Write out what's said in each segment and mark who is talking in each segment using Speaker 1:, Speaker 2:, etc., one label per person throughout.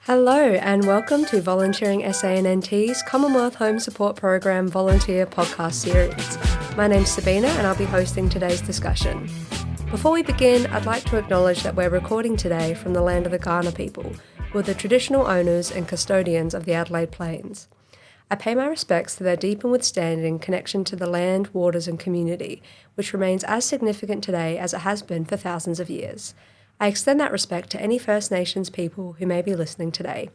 Speaker 1: Hello and welcome to Volunteering SANNT's Commonwealth Home Support Program Volunteer Podcast Series. My name's Sabina and I'll be hosting today's discussion. Before we begin, I'd like to acknowledge that we're recording today from the land of the Kaurna people, who are the traditional owners and custodians of the Adelaide Plains. I pay my respects to their deep and withstanding connection to the land, waters and community, which remains as significant today as it has been for thousands of years. I extend that respect to any First Nations people who may be listening today.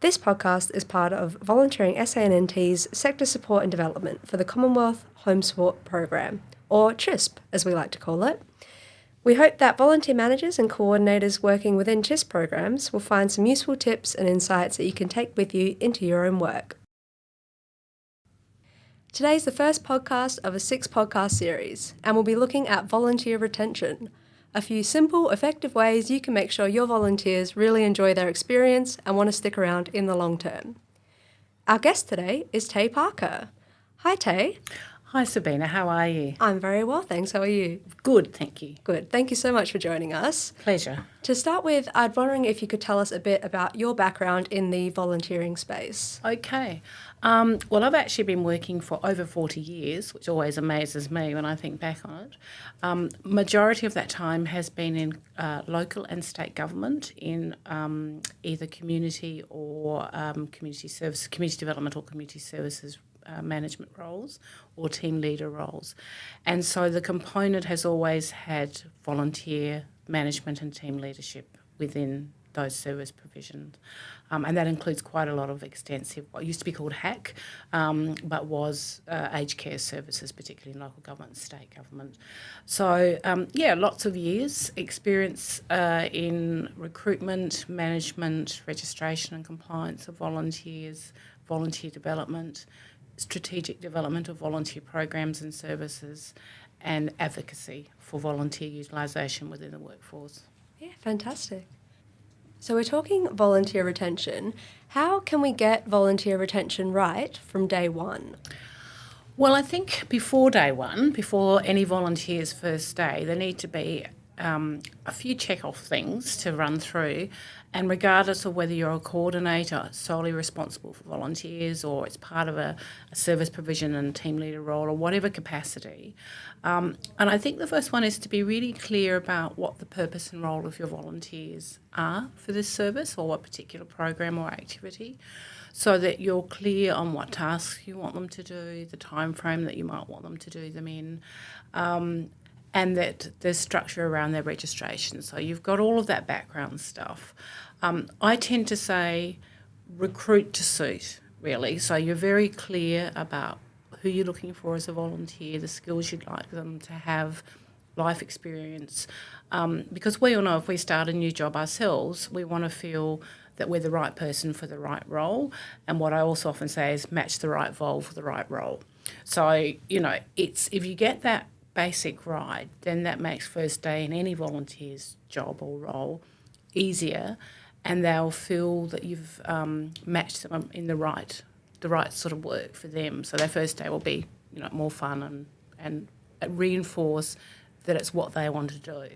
Speaker 1: This podcast is part of Volunteering SANNT's Sector Support and Development for the Commonwealth Home Support Program, or CHSP as we like to call it. We hope that volunteer managers and coordinators working within CHSP programs will find some useful tips and insights that you can take with you into your own work. Today's the first podcast of a 6-podcast series, and we'll be looking at volunteer retention. A few simple, effective ways you can make sure your volunteers really enjoy their experience and want to stick around in the long term. Our guest today is Tay Parker. Hi, Tay.
Speaker 2: Hi, Sabina. How are you?
Speaker 1: I'm very well, thanks. How are you?
Speaker 2: Good, thank you.
Speaker 1: Good. Thank you so much for joining us.
Speaker 2: Pleasure.
Speaker 1: To start with, I'm wondering if you could tell us a bit about your background in the volunteering space.
Speaker 2: Okay. Well, I've actually been working for over 40 years, which always amazes me when I think back on it. Majority of that time has been in local and state government in either community or community development or community services management roles or team leader roles. And so the component has always had volunteer management and team leadership within those service provisions. And that includes quite a lot of extensive, what used to be called HAC, but was aged care services, particularly in local government and state government. So, lots of years experience in recruitment, management, registration and compliance of volunteers, volunteer development, strategic development of volunteer programs and services, and advocacy for volunteer utilisation within the workforce.
Speaker 1: Yeah, fantastic. So we're talking volunteer retention. How can we get volunteer retention right from day one?
Speaker 2: Well, I think before day one, before any volunteer's first day, there need to be a few check-off things to run through, and regardless of whether you're a coordinator solely responsible for volunteers or it's part of a service provision and team leader role or whatever capacity. And I think the first one is to be really clear about what the purpose and role of your volunteers are for this service or what particular program or activity, so that you're clear on what tasks you want them to do, the time frame that you might want them to do them in, and that there's structure around their registration. So you've got all of that background stuff. I tend to say recruit to suit, really. So you're very clear about who you're looking for as a volunteer, the skills you'd like them to have, life experience. Because we all know if we start a new job ourselves, we want to feel that we're the right person for the right role. And what I also often say is match the right vol for the right role. So, it's if you get that basic right, then that makes first day in any volunteer's job or role easier, and they'll feel that you've matched them in the right sort of work for them. So their first day will be more fun and reinforce that it's what they want to do.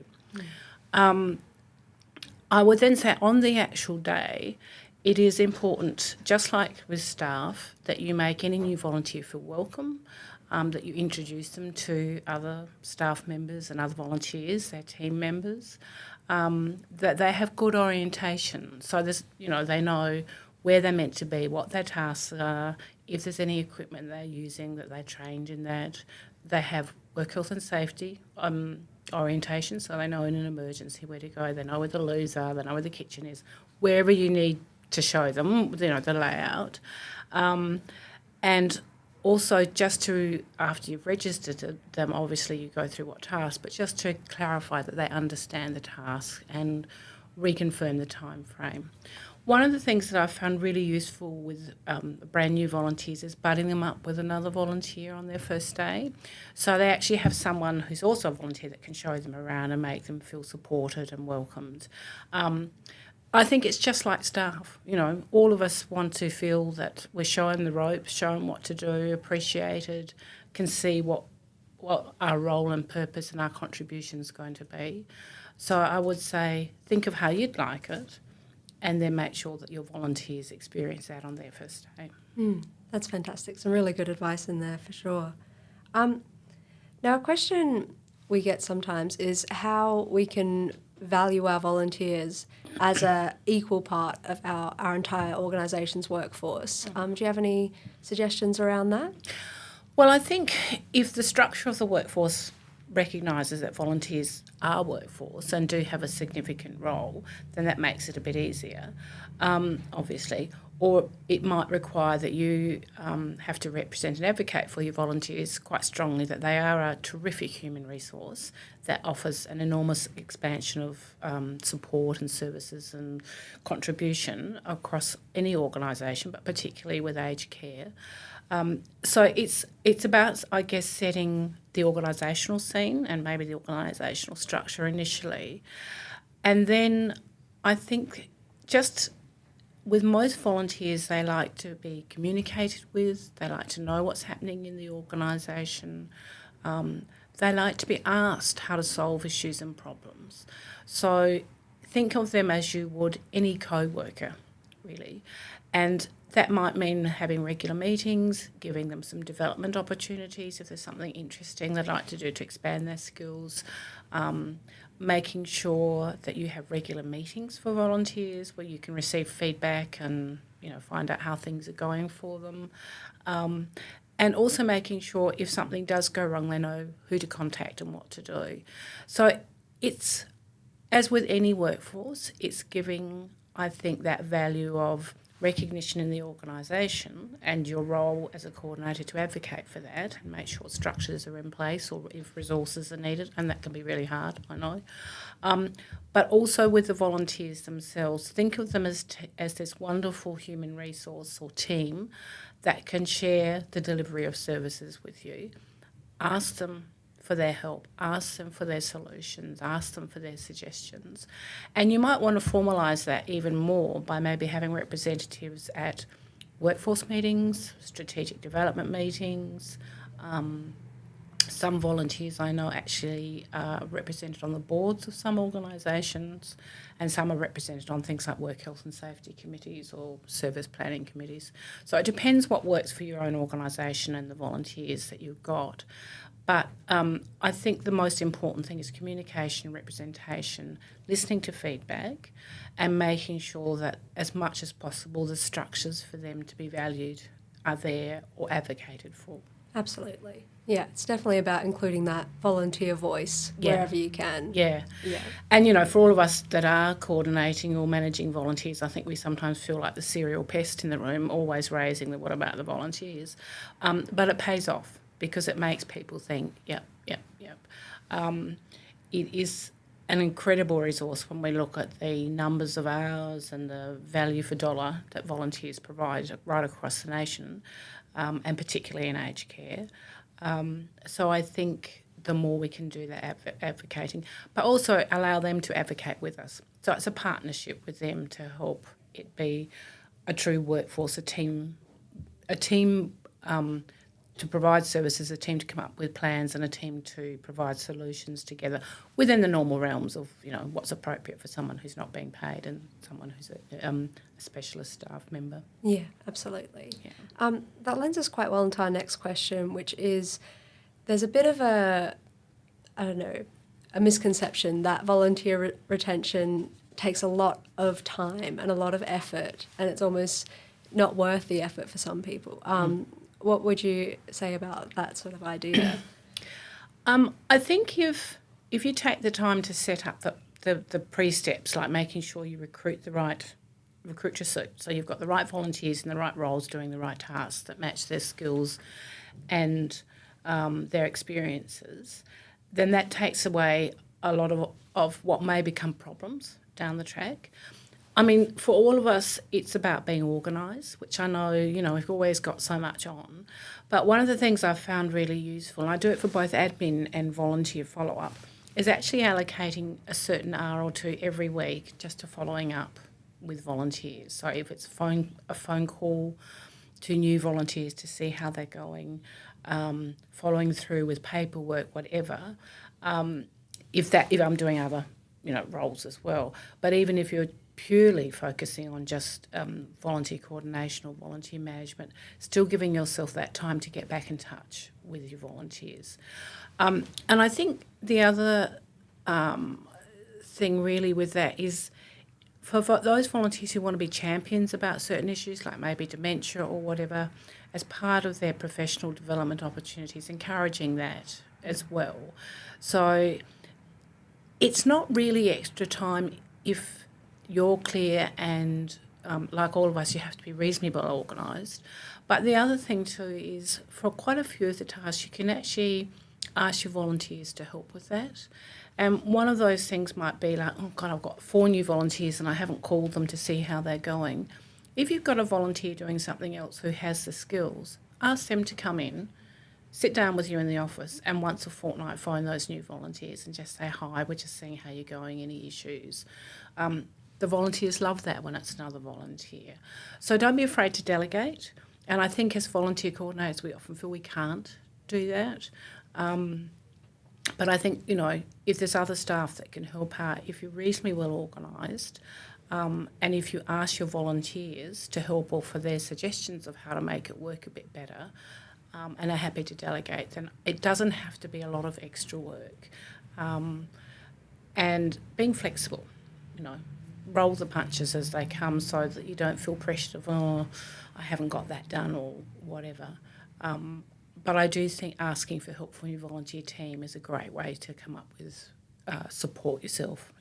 Speaker 2: I would then say on the actual day, it is important, just like with staff, that you make any new volunteer feel welcome, that you introduce them to other staff members and other volunteers, their team members, that they have good orientation. So there's, they know where they're meant to be, what their tasks are, if there's any equipment they're using, that they're trained in that. They have work health and safety orientation, so they know in an emergency where to go. They know where the loos are, they know where the kitchen is, wherever you need to show them, the layout. And also, after you've registered them, obviously you go through what task, but just to clarify that they understand the task and reconfirm the time frame. One of the things that I've found really useful with brand new volunteers is budding them up with another volunteer on their first day. So they actually have someone who's also a volunteer that can show them around and make them feel supported and welcomed. I think it's just like staff. All of us want to feel that we're shown the ropes, shown what to do, appreciated, can see what our role and purpose and our contribution is going to be. So I would say think of how you'd like it and then make sure that your volunteers experience that on their first day.
Speaker 1: That's fantastic. Some really good advice in there for sure. Now, a question we get sometimes is how we can value our volunteers as an equal part of our entire organisation's workforce. Do you have any suggestions around that?
Speaker 2: Well, I think if the structure of the workforce recognises that volunteers are workforce and do have a significant role, then that makes it a bit easier, obviously. Or it might require that you have to represent and advocate for your volunteers quite strongly, that they are a terrific human resource that offers an enormous expansion of support and services and contribution across any organisation, but particularly with aged care. So it's about, I guess, setting the organisational scene and maybe the organisational structure initially. And then I think just with most volunteers, they like to be communicated with, they like to know what's happening in the organisation, they like to be asked how to solve issues and problems. So think of them as you would any co-worker, really. And that might mean having regular meetings, giving them some development opportunities if there's something interesting they'd like to do to expand their skills, making sure that you have regular meetings for volunteers where you can receive feedback and, find out how things are going for them. And also making sure if something does go wrong, they know who to contact and what to do. So it's, as with any workforce, it's giving, I think, that value of recognition in the organisation and your role as a coordinator to advocate for that and make sure structures are in place or if resources are needed, and that can be really hard, I know. But also with the volunteers themselves, think of them as this wonderful human resource or team that can share the delivery of services with you. Ask them for their help, ask them for their solutions, ask them for their suggestions. And you might want to formalise that even more by maybe having representatives at workforce meetings, strategic development meetings. Some volunteers I know actually are represented on the boards of some organisations, and some are represented on things like work health and safety committees or service planning committees. So it depends what works for your own organisation and the volunteers that you've got. But I think the most important thing is communication, representation, listening to feedback and making sure that as much as possible the structures for them to be valued are there or advocated for.
Speaker 1: Absolutely. Yeah, it's definitely about including that volunteer voice wherever you can.
Speaker 2: Yeah. And, for all of us that are coordinating or managing volunteers, I think we sometimes feel like the serial pest in the room, always raising the what about the volunteers. But it pays off, because it makes people think, yep. It is an incredible resource when we look at the numbers of hours and the value for dollar that volunteers provide right across the nation, and particularly in aged care. So I think the more we can do that advocating, but also allow them to advocate with us. So it's a partnership with them to help it be a true workforce, a team to provide services, a team to come up with plans, and a team to provide solutions together within the normal realms of, what's appropriate for someone who's not being paid and someone who's a specialist staff member.
Speaker 1: Yeah, absolutely. Yeah. That lends us quite well into our next question, which is there's a bit of a misconception that volunteer retention takes a lot of time and a lot of effort, and it's almost not worth the effort for some people. What would you say about that sort of idea?
Speaker 2: I think if you take the time to set up the pre-steps, like making sure you recruit your suit, so you've got the right volunteers in the right roles doing the right tasks that match their skills and their experiences, then that takes away a lot of what may become problems down the track. I mean, for all of us, it's about being organised, which I know, we've always got so much on. But one of the things I've found really useful, and I do it for both admin and volunteer follow-up, is actually allocating a certain hour or two every week just to following up with volunteers. So if it's a phone call to new volunteers to see how they're going, following through with paperwork, whatever, if I'm doing other roles as well. But even if you're purely focusing on just volunteer coordination or volunteer management, still giving yourself that time to get back in touch with your volunteers. And I think the other thing really with that is for those volunteers who want to be champions about certain issues, like maybe dementia or whatever, as part of their professional development opportunities, encouraging that as well. So it's not really extra time if you're clear and, like all of us, you have to be reasonably well organised. But the other thing too is for quite a few of the tasks, you can actually ask your volunteers to help with that. And one of those things might be like, oh God, I've got 4 new volunteers and I haven't called them to see how they're going. If you've got a volunteer doing something else who has the skills, ask them to come in, sit down with you in the office, and once a fortnight phone those new volunteers and just say, hi, we're just seeing how you're going, any issues. The volunteers love that when it's another volunteer. So don't be afraid to delegate. And I think as volunteer coordinators, we often feel we can't do that. But I think, if there's other staff that can help out, if you're reasonably well organised, and if you ask your volunteers to help or for their suggestions of how to make it work a bit better, and are happy to delegate, then it doesn't have to be a lot of extra work. And being flexible, roll the punches as they come so that you don't feel pressured of, oh, I haven't got that done or whatever. But I do think asking for help from your volunteer team is a great way to come up with support yourself.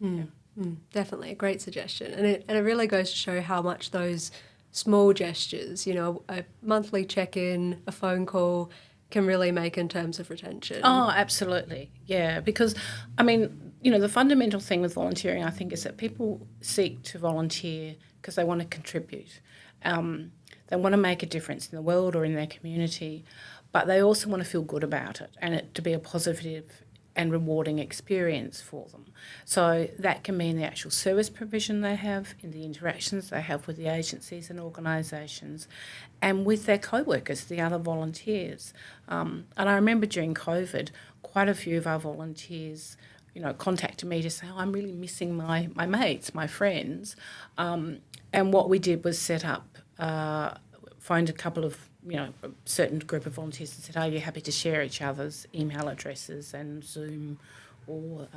Speaker 1: Definitely a great suggestion. And it really goes to show how much those small gestures, a monthly check-in, a phone call, can really make in terms of retention.
Speaker 2: Oh, absolutely. Yeah, because, the fundamental thing with volunteering, I think, is that people seek to volunteer because they want to contribute. They want to make a difference in the world or in their community, but they also want to feel good about it and it to be a positive and rewarding experience for them. So that can mean the actual service provision they have, in the interactions they have with the agencies and organisations, and with their co-workers, the other volunteers. And I remember during COVID, quite a few of our volunteers, contacted me to say, oh, I'm really missing my mates, my friends. And what we did was set up, find a couple of a certain group of volunteers and said, are you happy to share each other's email addresses and Zoom or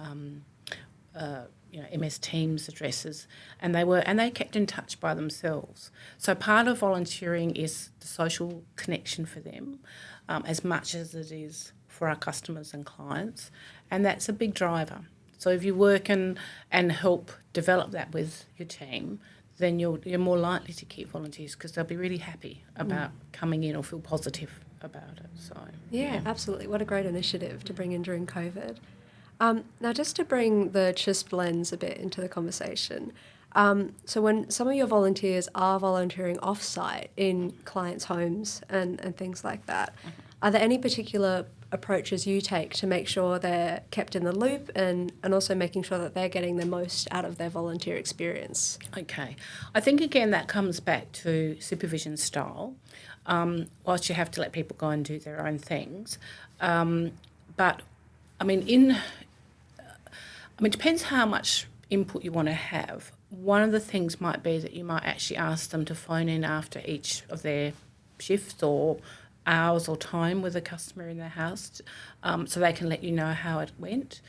Speaker 2: MS Teams addresses, and they kept in touch by themselves. So part of volunteering is the social connection for them, as much as it is for our customers and clients, and that's a big driver. So if you work and help develop that with your team, then you're more likely to keep volunteers because they'll be really happy about coming in or feel positive about it. So
Speaker 1: yeah, absolutely. What a great initiative to bring in during COVID. Now, just to bring the CHSP lens a bit into the conversation, so when some of your volunteers are volunteering offsite in clients' homes and things like that, are there any particular approaches you take to make sure they're kept in the loop and also making sure that they're getting the most out of their volunteer experience?
Speaker 2: Okay. I think, again, that comes back to supervision style, whilst you have to let people go and do their own things. But, it depends how much input you want to have. One of the things might be that you might actually ask them to phone in after each of their shifts or hours or time with a customer in their house, so they can let you know how it went.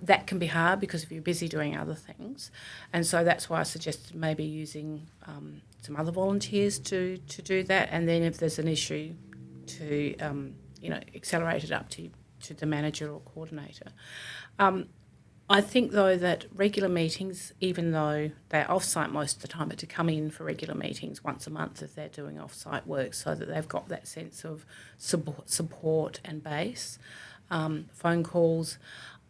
Speaker 2: That can be hard because if you're busy doing other things, and so that's why I suggested maybe using some other volunteers to do that, and then if there's an issue to accelerate it up to the manager or coordinator. I think, though, that regular meetings, even though they're off-site most of the time, but to come in for regular meetings once a month if they're doing off-site work so that they've got that sense of support and base, phone calls.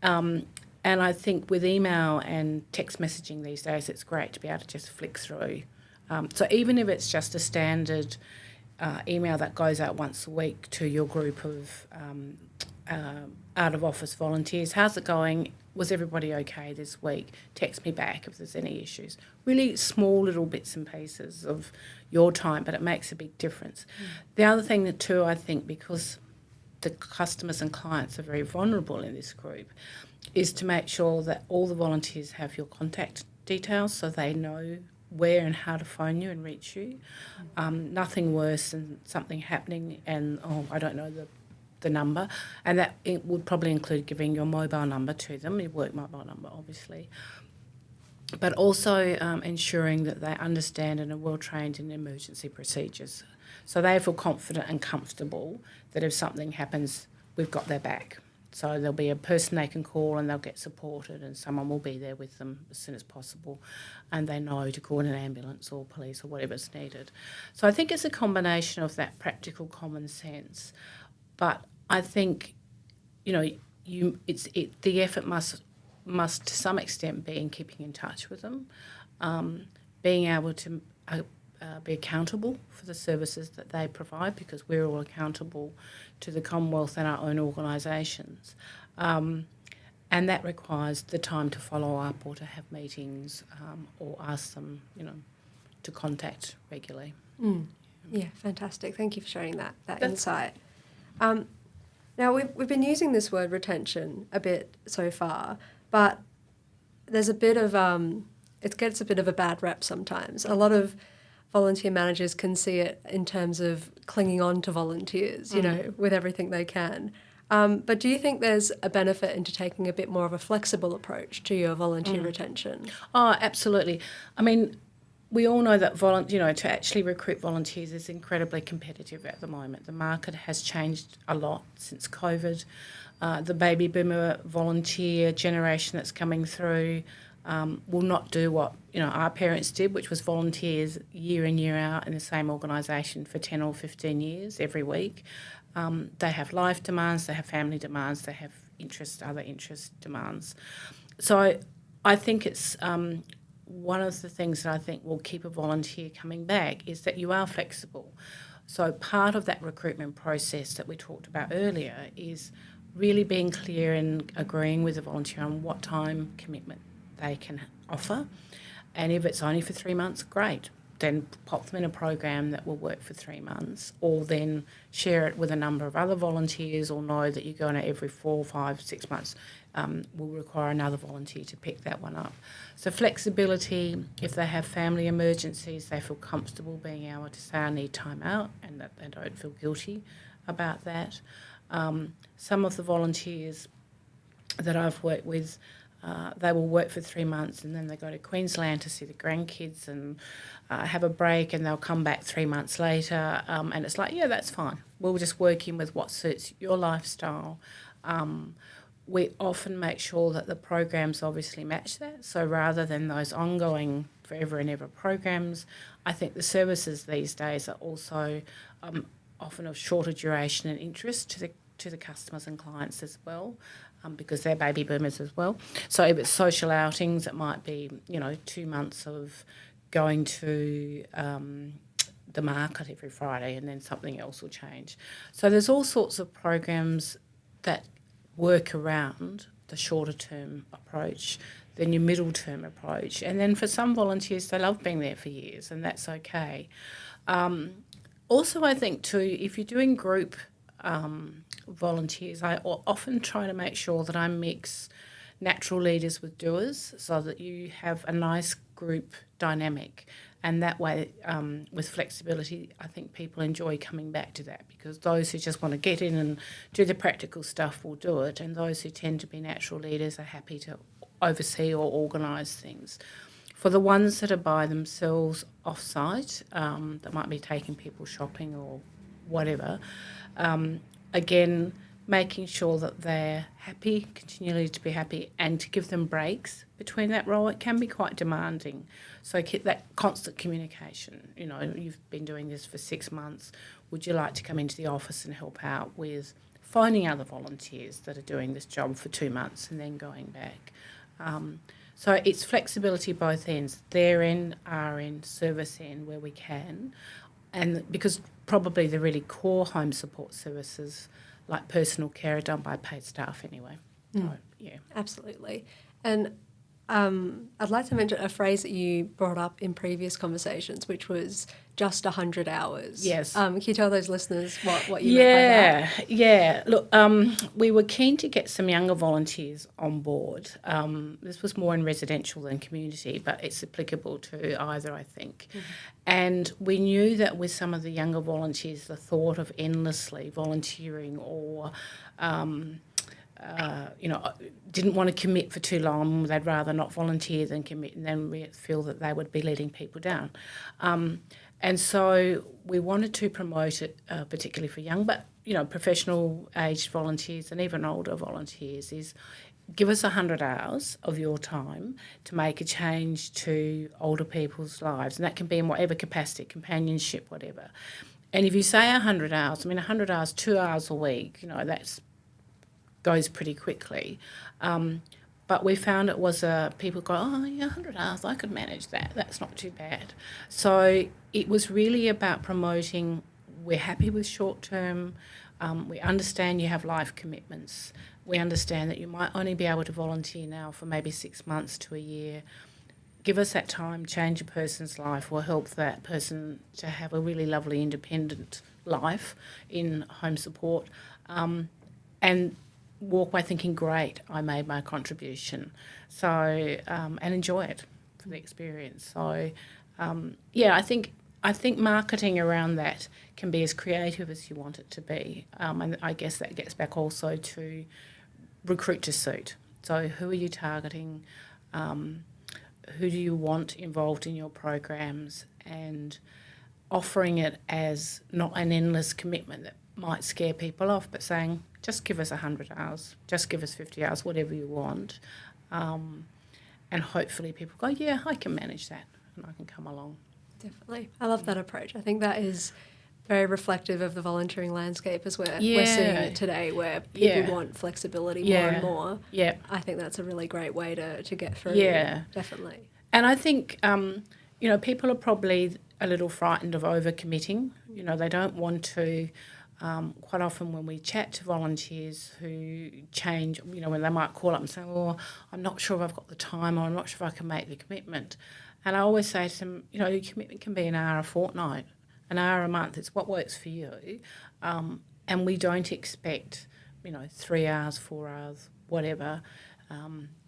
Speaker 2: And I think with email and text messaging these days, it's great to be able to just flick through. So even if it's just a standard email that goes out once a week to your group of out-of-office volunteers, how's it going? Was everybody okay this week? Text me back if there's any issues. Really small little bits and pieces of your time, but it makes a big difference. The other thing too, I think, because the customers and clients are very vulnerable in this group, is to make sure that all the volunteers have your contact details so they know where and how to phone you and reach you. Nothing worse than something happening and, I don't know the number, and that it would probably include giving your mobile number to them, your work mobile number obviously, but also ensuring that they understand and are well trained in emergency procedures. So they feel confident and comfortable that if something happens, we've got their back. So there'll be a person they can call and they'll get supported and someone will be there with them as soon as possible, and they know to call an ambulance or police or whatever's needed. So I think it's a combination of that practical common sense, but I think, the effort must to some extent be in keeping in touch with them, being able to be accountable for the services that they provide, because we're all accountable to the Commonwealth and our own organisations. And that requires the time to follow up or to have meetings or ask them, to contact regularly.
Speaker 1: Yeah, fantastic. Thank you for sharing that insight. Now, we've been using this word retention a bit so far, but there's a bit of, it gets a bit of a bad rep sometimes. A lot of volunteer managers can see it in terms of clinging on to volunteers, with everything they can. But do you think there's a benefit into taking a bit more of a flexible approach to your volunteer retention?
Speaker 2: Oh, absolutely. I mean, we all know that to actually recruit volunteers is incredibly competitive at the moment. The market has changed a lot since COVID. The baby boomer volunteer generation that's coming through will not do what our parents did, which was volunteers year in, year out in the same organisation for 10 or 15 years every week. They have life demands, they have family demands, they have other interest demands. So I think it's one of the things that I think will keep a volunteer coming back is that you are flexible. So part of that recruitment process that we talked about earlier is really being clear and agreeing with the volunteer on what time commitment they can offer. And if it's only for 3 months, great. Then pop them in a program that will work for 3 months, or then share it with a number of other volunteers, or know that you're going to every 4, 5, 6 months will require another volunteer to pick that one up. So flexibility, if they have family emergencies, they feel comfortable being able to say, I need time out, and that they don't feel guilty about that. Some of the volunteers that I've worked with, they will work for 3 months and then they go to Queensland to see the grandkids and have a break, and they'll come back 3 months later, and it's like, yeah, that's fine. We'll just work in with what suits your lifestyle. We often make sure that the programs obviously match that. So rather than those ongoing forever and ever programs, I think the services these days are also often of shorter duration and interest to the customers and clients as well, because they're baby boomers as well. So if it's social outings, it might be 2 months of going to the market every Friday, and then something else will change. So there's all sorts of programs that work around the shorter term approach, then your middle term approach, and then for some volunteers they love being there for years, and that's okay. Also, I think too, if you're doing group volunteers, I often try to make sure that I mix natural leaders with doers, so that you have a nice group dynamic. And that way, with flexibility, I think people enjoy coming back to that, because those who just want to get in and do the practical stuff will do it, and those who tend to be natural leaders are happy to oversee or organise things. For the ones that are by themselves off-site, that might be taking people shopping or whatever, again, making sure that they're happy, continually to be happy, and to give them breaks between that role. It can be quite demanding. So keep that constant communication. You've been doing this for 6 months. Would you like to come into the office and help out with finding other volunteers that are doing this job for 2 months and then going back? So it's flexibility both ends, their end, our end, service end, where we can. And because probably the really core home support services like personal care are done by paid staff anyway. So, yeah.
Speaker 1: Absolutely. And I'd like to mention a phrase that you brought up in previous conversations, which was just 100 hours.
Speaker 2: Yes.
Speaker 1: Can you tell those listeners what you meant by that?
Speaker 2: Yeah. Look, we were keen to get some younger volunteers on board. This was more in residential than community, but it's applicable to either, I think. Mm-hmm. And we knew that with some of the younger volunteers, the thought of endlessly volunteering or didn't want to commit for too long. They'd rather not volunteer than commit, and then we feel that they would be letting people down. And so we wanted to promote it, particularly for young, but, professional aged volunteers and even older volunteers, is give us 100 hours of your time to make a change to older people's lives. And that can be in whatever capacity, companionship, whatever. And if you say 100 hours, 100 hours, 2 hours a week, that's goes pretty quickly. But we found it was people go, 100 hours, I could manage that. That's not too bad. So it was really about promoting, we're happy with short term. We understand you have life commitments. We understand that you might only be able to volunteer now for maybe 6 months to a year. Give us that time, change a person's life, or help that person to have a really lovely independent life in home support. And walk by thinking, great, I made my contribution. So, and enjoy it for the experience. So, I think marketing around that can be as creative as you want it to be. And I guess that gets back also to recruit to suit. So who are you targeting? Who do you want involved in your programs? And offering it as not an endless commitment that might scare people off, but saying, just give us 100 hours, just give us 50 hours, whatever you want. And hopefully people go, yeah, I can manage that and I can come along.
Speaker 1: Definitely. I love that approach. I think that is very reflective of the volunteering landscape as we're seeing it today, where people want flexibility more and more. Yeah. I think that's a really great way to get through. Yeah. Definitely.
Speaker 2: And I think, people are probably a little frightened of overcommitting. They don't want to. Quite often when we chat to volunteers who change, when they might call up and say, I'm not sure if I've got the time, or I'm not sure if I can make the commitment. And I always say to them, your commitment can be an hour a fortnight, an hour a month. It's what works for you. And we don't expect, 3 hours, 4 hours, whatever,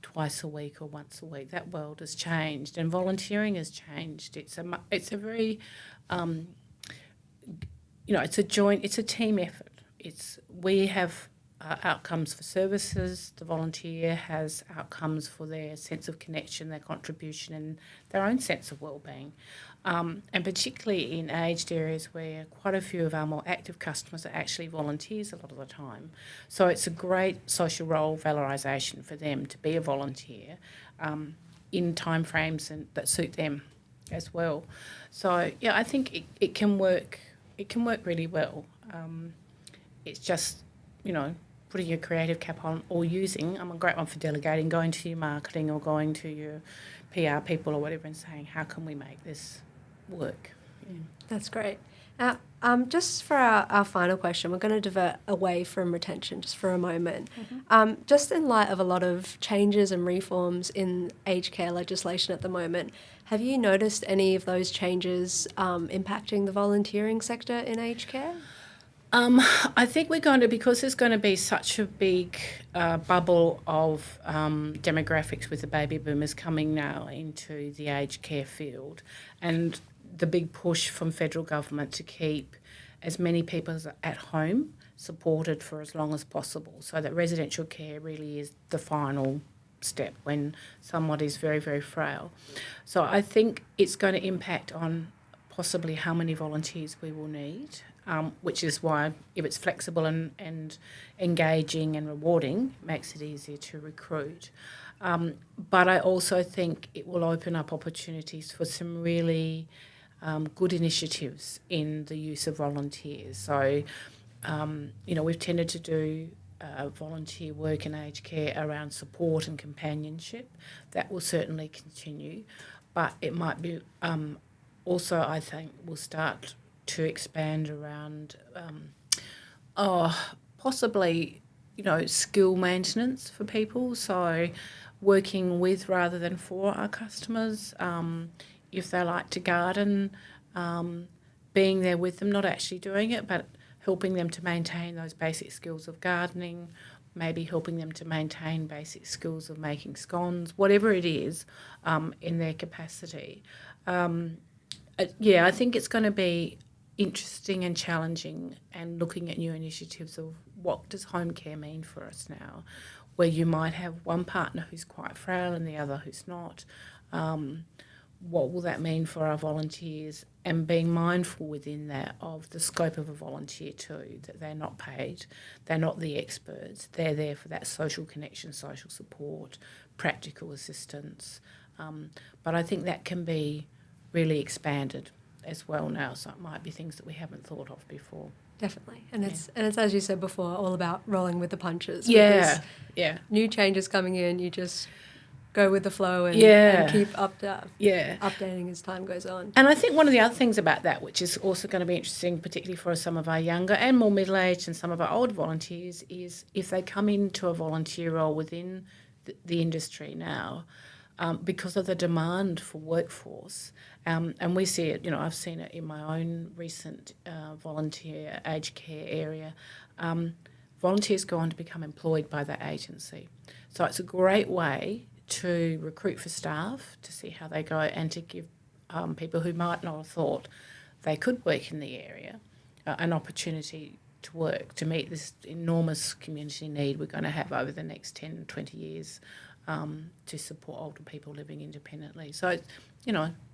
Speaker 2: twice a week or once a week. That world has changed, and volunteering has changed. It's a very... it's a team effort. We have outcomes for services. The volunteer has outcomes for their sense of connection, their contribution, and their own sense of well-being. And particularly in aged areas where quite a few of our more active customers are actually volunteers a lot of the time. So it's a great social role valorisation for them to be a volunteer in timeframes that suit them as well. So, I think it can work. It can work really well. It's just, putting your creative cap on, or I'm a great one for delegating, going to your marketing or going to your PR people or whatever and saying, how can we make this work? Yeah.
Speaker 1: That's great. Now, just for our final question, we're going to divert away from retention just for a moment. Mm-hmm. Just in light of a lot of changes and reforms in aged care legislation at the moment, have you noticed any of those changes impacting the volunteering sector in aged care?
Speaker 2: I think because there's going to be such a big bubble of demographics with the baby boomers coming now into the aged care field, and the big push from federal government to keep as many people at home supported for as long as possible, so that residential care really is the final step when somebody's very, very frail. So I think it's going to impact on possibly how many volunteers we will need, which is why if it's flexible and engaging and rewarding, it makes it easier to recruit. But I also think it will open up opportunities for some really good initiatives in the use of volunteers. So, we've tended to do volunteer work in aged care around support and companionship. That will certainly continue, but it might be also, I think, will start to expand around possibly, skill maintenance for people. So working with rather than for our customers. If they like to garden, being there with them, not actually doing it, but helping them to maintain those basic skills of gardening, maybe helping them to maintain basic skills of making scones, whatever it is, in their capacity. I think it's going to be interesting and challenging, and looking at new initiatives of what does home care mean for us now, where you might have one partner who's quite frail and the other who's not. What will that mean for our volunteers, and being mindful within that of the scope of a volunteer too, that they're not paid, they're not the experts, they're there for that social connection, social support, practical assistance. But I think that can be really expanded as well now, so it might be things that we haven't thought of before.
Speaker 1: Definitely. And it's as you said before, all about rolling with the punches.
Speaker 2: Yeah.
Speaker 1: New changes coming in, you just go with the flow and keep updating as time goes on.
Speaker 2: And I think one of the other things about that, which is also going to be interesting, particularly for some of our younger and more middle-aged and some of our old volunteers, is if they come into a volunteer role within the industry now, because of the demand for workforce, and we see it, I've seen it in my own recent volunteer aged care area, volunteers go on to become employed by that agency. So it's a great way to recruit for staff, to see how they go, and to give people who might not have thought they could work in the area an opportunity to work, to meet this enormous community need we're going to have over the next 10, 20 years to support older people living independently. So,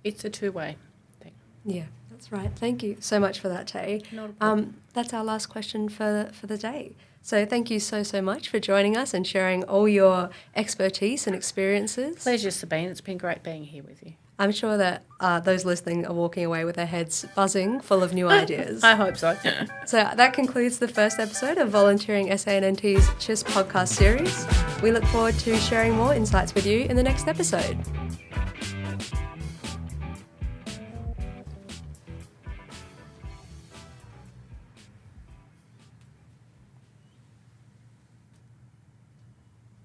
Speaker 2: it's a two-way thing.
Speaker 1: Yeah, that's right. Thank you so much for that, Tay.
Speaker 2: Not a problem.
Speaker 1: That's our last question for the day. So thank you so much for joining us and sharing all your expertise and experiences.
Speaker 2: Pleasure, Sabine. It's been great being here with you.
Speaker 1: I'm sure that those listening are walking away with their heads buzzing, full of new ideas.
Speaker 2: I hope so.
Speaker 1: So that concludes the first episode of Volunteering SANNT's CHSP Podcast Series. We look forward to sharing more insights with you in the next episode.